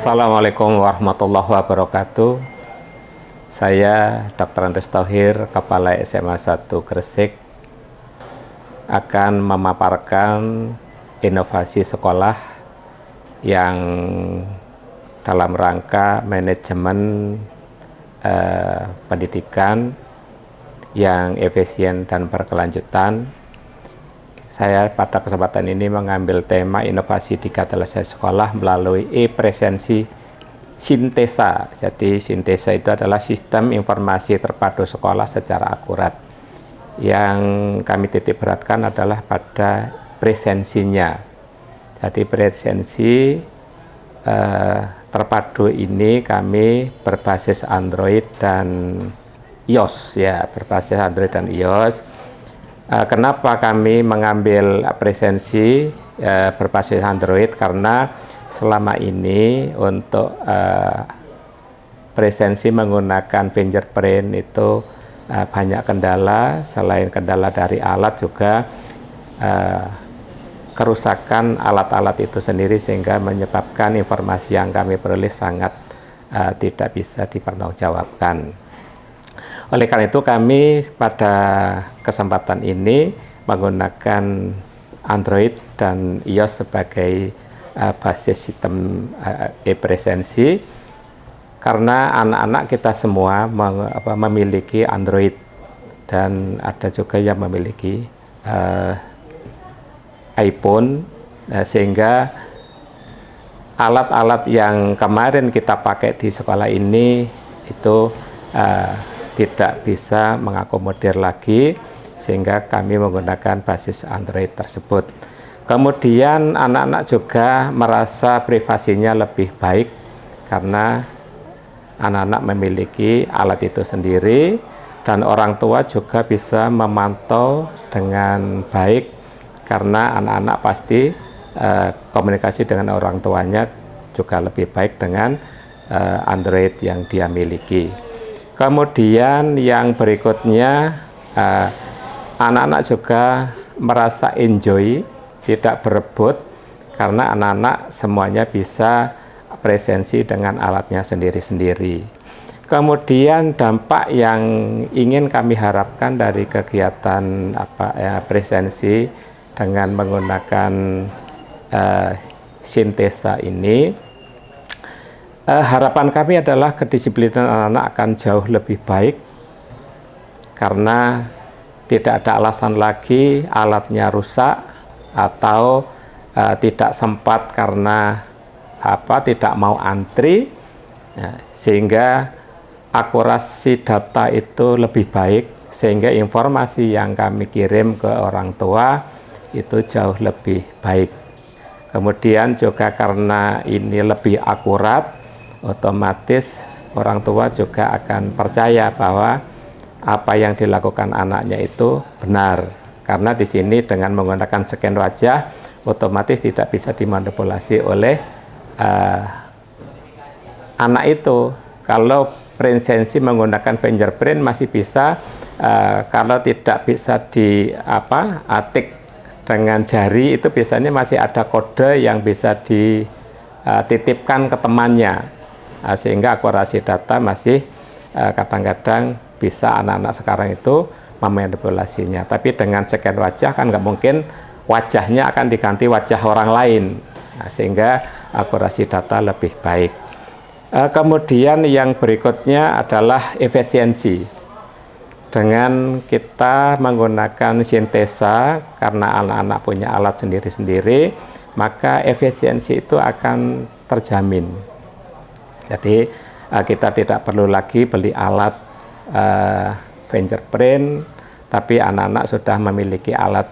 Assalamualaikum warahmatullahi wabarakatuh. Saya Dr. Andes Thohir, Kepala SMA 1 Gresik, akan memaparkan inovasi sekolah yang dalam rangka manajemen pendidikan yang efisien dan berkelanjutan. Saya pada kesempatan ini mengambil tema inovasi digitalisasi sekolah melalui e-presensi Sintesa. Jadi Sintesa itu adalah sistem informasi terpadu sekolah secara akurat. Yang kami titik beratkan adalah pada presensinya. Jadi presensi terpadu ini kami berbasis Android dan iOS, ya, berbasis Android dan iOS. Kenapa kami mengambil presensi berbasis Android? Karena selama ini untuk presensi menggunakan fingerprint itu banyak kendala. Selain kendala dari alat juga kerusakan alat-alat itu sendiri, sehingga menyebabkan informasi yang kami peroleh sangat tidak bisa dipertanggungjawabkan. Oleh karena itu kami pada kesempatan ini menggunakan Android dan iOS sebagai basis sistem e-presensi, karena anak-anak kita semua memiliki Android dan ada juga yang memiliki iPhone, sehingga alat-alat yang kemarin kita pakai di sekolah ini itu tidak bisa mengakomodir lagi, sehingga kami menggunakan basis Android tersebut. Kemudian anak-anak juga merasa privasinya lebih baik karena anak-anak memiliki alat itu sendiri, dan orang tua juga bisa memantau dengan baik karena anak-anak pasti komunikasi dengan orang tuanya juga lebih baik dengan Android yang dia miliki. Kemudian yang berikutnya, anak-anak juga merasa enjoy, tidak berebut, karena anak-anak semuanya bisa presensi dengan alatnya sendiri-sendiri. Kemudian dampak yang ingin kami harapkan dari kegiatan presensi dengan menggunakan Sintesa ini, harapan kami adalah kedisiplinan anak-anak akan jauh lebih baik, karena tidak ada alasan lagi alatnya rusak atau tidak sempat karena tidak mau antri, sehingga akurasi data itu lebih baik, sehingga informasi yang kami kirim ke orang tua itu jauh lebih baik. Kemudian juga karena ini lebih akurat, otomatis orang tua juga akan percaya bahwa apa yang dilakukan anaknya itu benar, karena di sini dengan menggunakan scan wajah otomatis tidak bisa dimanipulasi oleh anak itu. Kalau presensi menggunakan fingerprint masih bisa, kalau tidak bisa atik dengan jari itu biasanya masih ada kode yang bisa dititipkan ke temannya, sehingga akurasi data masih kadang-kadang bisa anak-anak sekarang itu memanipulasinya. Tapi dengan scan wajah kan nggak mungkin wajahnya akan diganti wajah orang lain, sehingga akurasi data lebih baik. Kemudian yang berikutnya adalah efisiensi. Dengan kita menggunakan Sintesa, karena anak-anak punya alat sendiri-sendiri, maka efisiensi itu akan terjamin. Jadi kita tidak perlu lagi beli alat fingerprint, tapi anak-anak sudah memiliki alat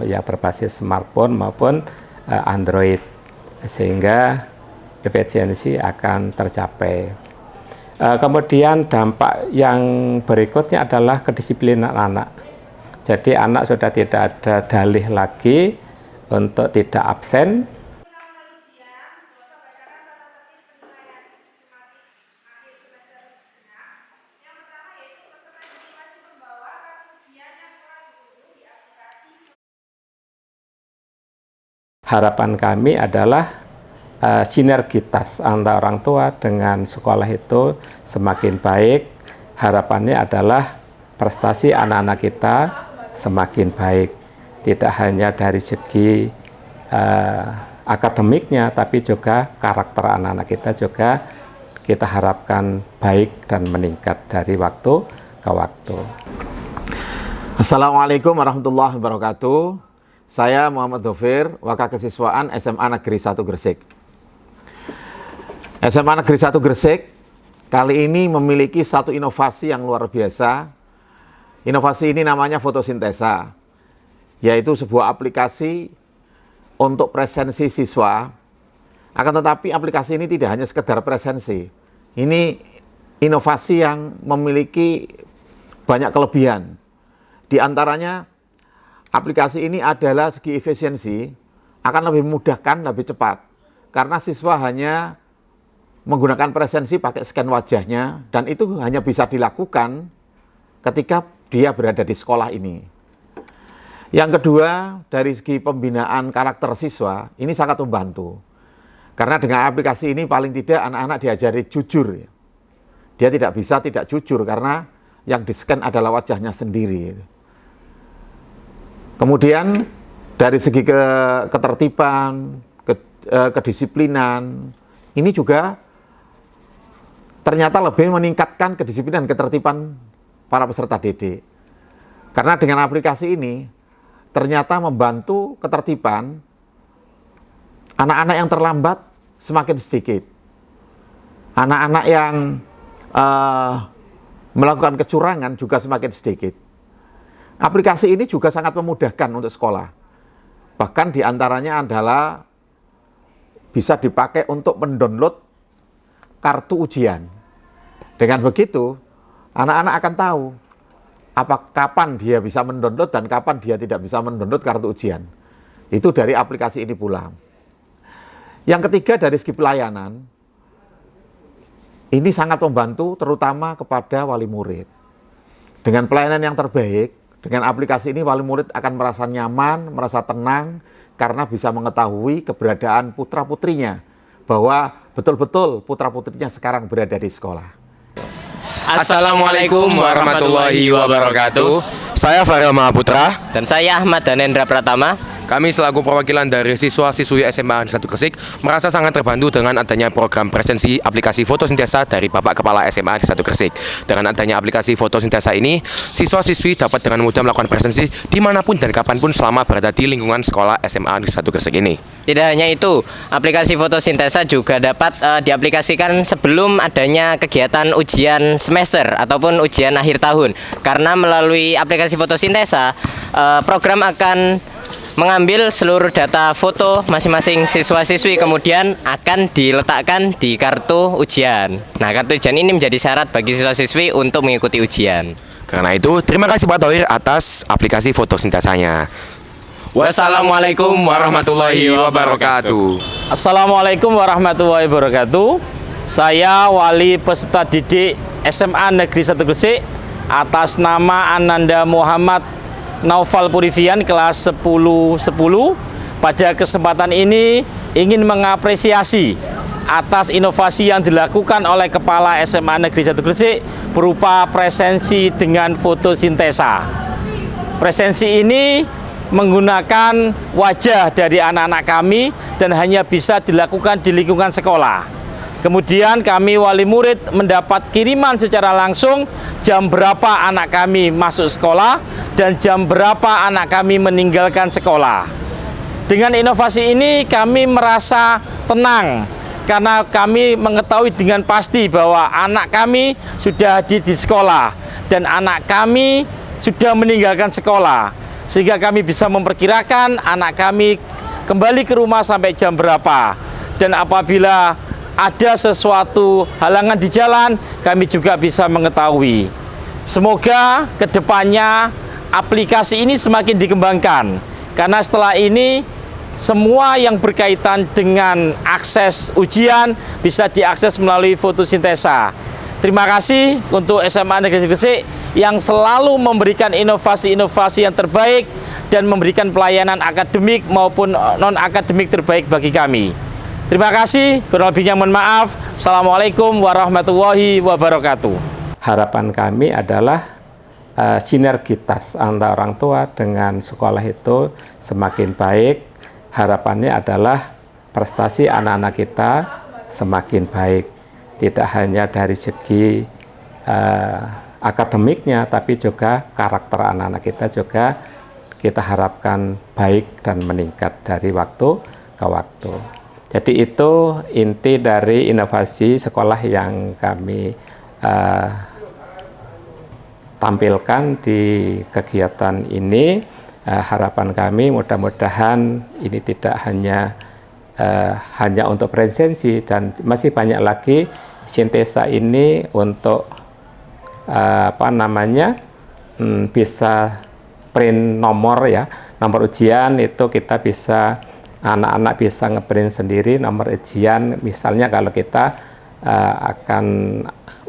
yang berbasis smartphone maupun Android, sehingga efisiensi akan tercapai. Kemudian dampak yang berikutnya adalah kedisiplinan anak. Jadi anak sudah tidak ada dalih lagi untuk tidak absen. Harapan kami adalah sinergitas antara orang tua dengan sekolah itu semakin baik. Harapannya adalah prestasi anak-anak kita semakin baik, tidak hanya dari segi akademiknya, tapi juga karakter anak-anak kita juga kita harapkan baik dan meningkat dari waktu ke waktu. Assalamualaikum warahmatullahi wabarakatuh. Saya Muhammad Dhofir, Wakil Kesiswaan SMA Negeri 1 Gresik. SMA Negeri 1 Gresik kali ini memiliki satu inovasi yang luar biasa. Inovasi ini namanya fotosintesa, yaitu sebuah aplikasi untuk presensi siswa. Akan tetapi aplikasi ini tidak hanya sekedar presensi. Ini inovasi yang memiliki banyak kelebihan. Di antaranya aplikasi ini adalah segi efisiensi akan lebih memudahkan, lebih cepat. Karena siswa hanya menggunakan presensi pakai scan wajahnya, dan itu hanya bisa dilakukan ketika dia berada di sekolah ini. Yang kedua, dari segi pembinaan karakter siswa, ini sangat membantu. Karena dengan aplikasi ini paling tidak anak-anak diajari jujur. Dia tidak bisa tidak jujur karena yang di-scan adalah wajahnya sendiri. Kemudian dari segi ketertiban, kedisiplinan, ini juga ternyata lebih meningkatkan kedisiplinan dan ketertiban para peserta didik. Karena dengan aplikasi ini ternyata membantu ketertiban anak-anak yang terlambat semakin sedikit. Anak-anak yang melakukan kecurangan juga semakin sedikit. Aplikasi ini juga sangat memudahkan untuk sekolah. Bahkan diantaranya adalah bisa dipakai untuk mendownload kartu ujian. Dengan begitu, anak-anak akan tahu kapan dia bisa mendownload dan kapan dia tidak bisa mendownload kartu ujian. Itu dari aplikasi ini pula. Yang ketiga, dari segi pelayanan, ini sangat membantu terutama kepada wali murid. Dengan pelayanan yang terbaik, dengan aplikasi ini wali murid akan merasa nyaman, merasa tenang, karena bisa mengetahui keberadaan putra-putrinya, bahwa betul-betul putra-putrinya sekarang berada di sekolah. Assalamualaikum warahmatullahi wabarakatuh. Saya Farel Mahaputra. Dan saya Ahmad Danendra Pratama. Kami selaku perwakilan dari siswa-siswi SMA Negeri 1 Gresik merasa sangat terbantu dengan adanya program presensi aplikasi fotosintesa dari Bapak Kepala SMA Negeri 1 Gresik. Dengan adanya aplikasi fotosintesa ini, siswa-siswi dapat dengan mudah melakukan presensi dimanapun dan kapanpun selama berada di lingkungan sekolah SMA Negeri 1 Gresik ini. Tidak hanya itu, aplikasi fotosintesa juga dapat diaplikasikan sebelum adanya kegiatan ujian semester ataupun ujian akhir tahun. Karena melalui aplikasi fotosintesa, program akan mengambil seluruh data foto masing-masing siswa-siswi, kemudian akan diletakkan di kartu ujian. Nah, kartu ujian ini menjadi syarat bagi siswa-siswi untuk mengikuti ujian. Karena itu, terima kasih Pak Thohir atas aplikasi fotosintesanya. Wassalamualaikum warahmatullahi wabarakatuh. Assalamualaikum warahmatullahi wabarakatuh. Saya wali peserta didik SMA Negeri 1 Gresik atas nama Ananda Muhammad Naufal Purifian kelas 10-10. Pada kesempatan ini ingin mengapresiasi atas inovasi yang dilakukan oleh Kepala SMA Negeri 1 Gresik berupa presensi dengan fotosintesa. Presensi ini menggunakan wajah dari anak-anak kami dan hanya bisa dilakukan di lingkungan sekolah. Kemudian kami wali murid mendapat kiriman secara langsung jam berapa anak kami masuk sekolah dan jam berapa anak kami meninggalkan sekolah. Dengan inovasi ini kami merasa tenang karena kami mengetahui dengan pasti bahwa anak kami sudah di sekolah dan anak kami sudah meninggalkan sekolah, sehingga kami bisa memperkirakan anak kami kembali ke rumah sampai jam berapa. Dan apabila ada sesuatu halangan di jalan, kami juga bisa mengetahui. Semoga kedepannya aplikasi ini semakin dikembangkan, karena setelah ini semua yang berkaitan dengan akses ujian bisa diakses melalui fotosintesa. Terima kasih untuk SMA Negeri Gresik yang selalu memberikan inovasi-inovasi yang terbaik dan memberikan pelayanan akademik maupun non-akademik terbaik bagi kami. Terima kasih, kurang lebihnya mohon maaf. Assalamualaikum warahmatullahi wabarakatuh. Harapan kami adalah sinergitas antara orang tua dengan sekolah itu semakin baik. Harapannya adalah prestasi anak-anak kita semakin baik, tidak hanya dari segi akademiknya, tapi juga karakter anak-anak kita juga kita harapkan baik dan meningkat dari waktu ke waktu. Jadi itu inti dari inovasi sekolah yang kami tampilkan di kegiatan ini. Harapan kami mudah-mudahan ini tidak hanya untuk presensi, dan masih banyak lagi Sintesa ini untuk bisa print nomor ya, nomor ujian itu kita bisa, anak-anak bisa ngeprint sendiri nomor ujian. Misalnya kalau kita akan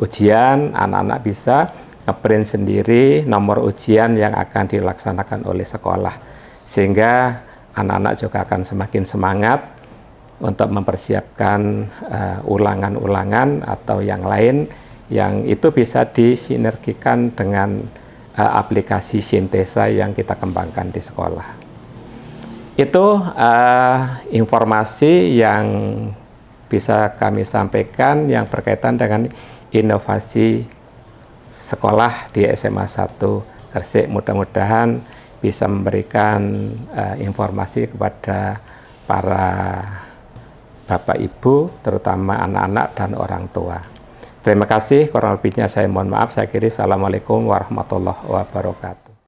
ujian, anak-anak bisa ngeprint sendiri nomor ujian yang akan dilaksanakan oleh sekolah, sehingga anak-anak juga akan semakin semangat untuk mempersiapkan ulangan-ulangan atau yang lain yang itu bisa disinergikan dengan aplikasi Sintesa yang kita kembangkan di sekolah. Itu informasi yang bisa kami sampaikan yang berkaitan dengan inovasi sekolah di SMA 1 Gresik. Mudah-mudahan bisa memberikan informasi kepada para Bapak Ibu, terutama anak-anak dan orang tua. Terima kasih, kurang lebihnya saya mohon maaf. Saya akhiri. Assalamualaikum warahmatullahi wabarakatuh.